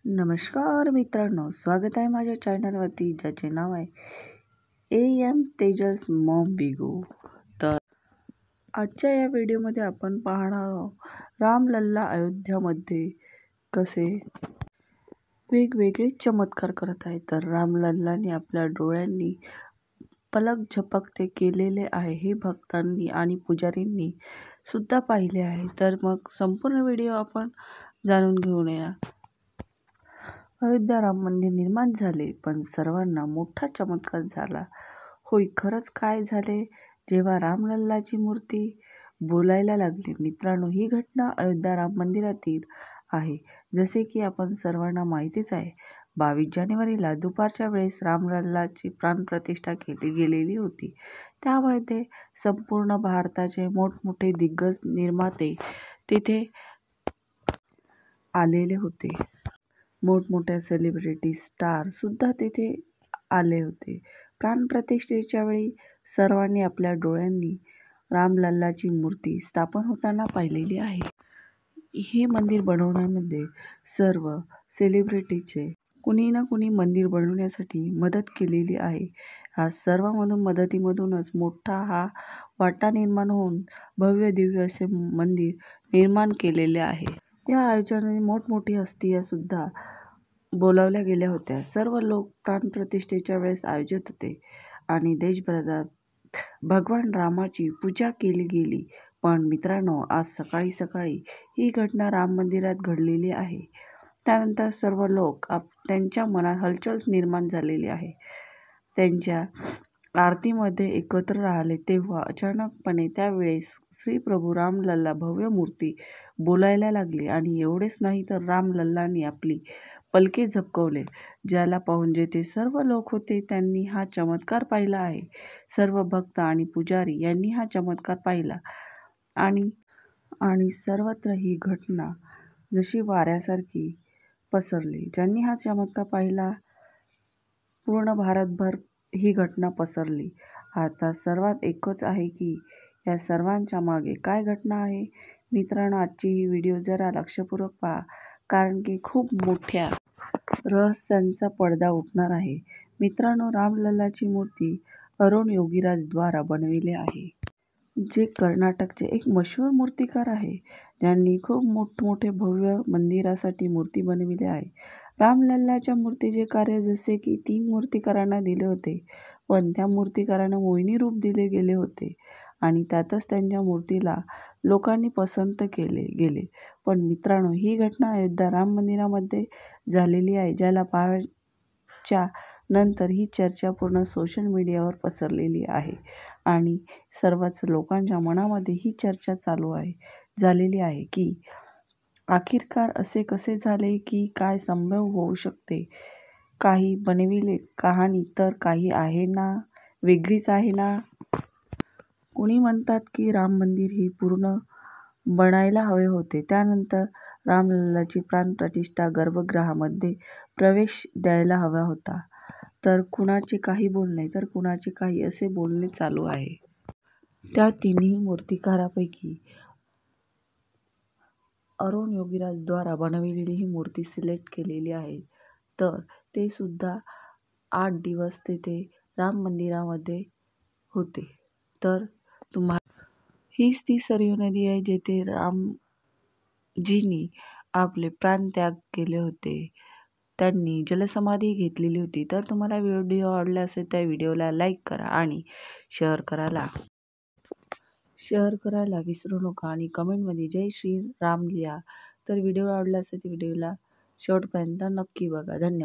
नमस्कार मित्रांनो, स्वागत आहे माझ्या चॅनलवरती ज्याचे नाव आहे AM तेजस मॉम बिगू। तर आजच्या या व्हिडिओमध्ये आपण पाहणार आहोत रामलल्ला अयोध्यामध्ये कसे वेगवेगळे चमत्कार करत आहेत। तर रामलल्लाने आपल्या डोळ्यांनी पलक झपकते केलेले आहे, हे भक्तांनी आणि पुजारींनी सुद्धा पाहिले आहे। तर मग संपूर्ण व्हिडिओ आपण जाणून घेऊया। अयोध्या राम मंदिर निर्माण झाले, पण सर्वांना मोठा चमत्कार झाला। होय, खरंच काय झाले? जेव्हा रामलल्लाची मूर्ती बोलायला लागली। मित्रांनो, ही घटना अयोध्या राम मंदिरातील आहे। जसे की आपण सर्वांना माहितीच आहे, 22 जानेवारीला दुपारच्या वेळेस रामलल्लाची प्राणप्रतिष्ठा केली गेलेली होती। त्यामध्ये संपूर्ण भारताचे मोठमोठे दिग्गज निर्माते तिथे आलेले होते। मोठमोठ्या सेलिब्रिटी स्टार सुद्धा तिथे आले होते। प्राणप्रतिष्ठेच्या वेळी सर्वांनी आपल्या डोळ्यांनी रामलल्लाची मूर्ती स्थापन होताना पाहिलेली आहे। हे मंदिर बनवण्यामध्ये सर्व सेलिब्रिटीचे कुणी ना कुणी मंदिर बनवण्यासाठी मदत केलेली आहे। ह्या सर्वांमधून मदतीमधूनच मोठा हा वाटा निर्माण होऊन भव्य दिव्य असे मंदिर निर्माण केलेले आहे। या आयोजनाने मोठमोठी हस्तिया सुद्धा बोलावल्या गेल्या होत्या। सर्व लोक प्राणप्रतिष्ठेच्या वेळेस आयोजित होते आणि देशभरात भगवान रामाची पूजा केली गेली। पण मित्रांनो, आज सकाळी सकाळी ही घटना राम मंदिरात घडलेली आहे। त्यानंतर सर्व लोक त्यांच्या मनात हलचल निर्माण झालेली आहे। त्यांच्या आरतीमध्ये एकत्र राहिले तेव्हा अचानकपणे त्यावेळेस श्री प्रभू रामलल्ला भव्य मूर्ती बोलायला लागली आणि एवढेच नाही तर रामलल्लाने आपली पलके झपकवले, ज्याला पाहून जेथे सर्व लोक होते त्यांनी हा चमत्कार पाहिला आहे। सर्व भक्त आणि पुजारी यांनी हा चमत्कार पाहिला आणि सर्वत्र ही घटना जशी वाऱ्यासारखी पसरली। ज्यांनी हा चमत्कार पाहिला, पूर्ण भारतभर ही घटना पसरली। आता सर्वात एकच आहे की या सर्वांच्या मागे काय घटना आहे। मित्रांनो, आजची ही व्हिडिओ जरा लक्षपूर्वक पहा, कारण की खूप मोठ्या रहस्यांचा पडदा उठणार आहे। मित्रांनो, रामलल्लाची मूर्ती अरुण योगीराज द्वारा बनविली आहे, जे कर्नाटकचे एक मशहूर मूर्तिकार आहे, ज्यांनी खूप मोठमोठे भव्य मंदिरासाठी मूर्ती बनविली आहे। रामलल्लाच्या मूर्तीचे कार्य जसे की 3 मूर्तिकारांना दिले होते, पण त्या मूर्तिकारांना मोहिनी रूप दिले गेले होते आणि त्यातच त्यांच्या मूर्तीला लोकांनी पसंत केले गेले। पण मित्रांनो, ही घटना अयोध्या राम मंदिरामध्ये झालेली आहे, ज्याला पाहायच्या नंतर ही चर्चा पूर्ण सोशल मीडियावर पसरलेली आहे आणि सर्वच लोकांच्या मनामध्ये ही चर्चा झालेली आहे की आखिरकार असे कसे झाले, की काय संभव होऊ शकते। काही बनविले कहाणी तर काही आहे ना, वेगळीच आहे ना। कुणी म्हणतात की राम मंदिर ही पूर्ण बनायला हवे होते, त्यानंतर रामलल्लाची प्राणप्रतिष्ठा गर्भगृहामध्ये प्रवेश द्यायला हवा होता। तर कुणाचे काही बोलणे तर कुणाचे काही असे बोलणे चालू आहे। त्या तिन्ही मूर्तिकारापैकी अरुण योगीराज द्वारा बनविलेली ही मूर्ती सिलेक्ट केलेली आहे। तर ते सुद्धा 8 दिवस तिथे राम मंदिरामध्ये होते। तर हीच ती सरयू नदी आहे जेथे रामजींनी आपले प्राणत्याग केले होते, त्यांनी जलसमाधी घेतलेली होती। तर तुम्हाला व्हिडिओ आवडला असेल तर व्हिडिओला लाईक करा आणि शेअर करायला विसरू नका आणि कमेंटमध्ये जय श्री राम लिहा। तर व्हिडिओ आवडला असेल तर व्हिडिओला शेवटपर्यंत नक्की बघा। धन्यवाद।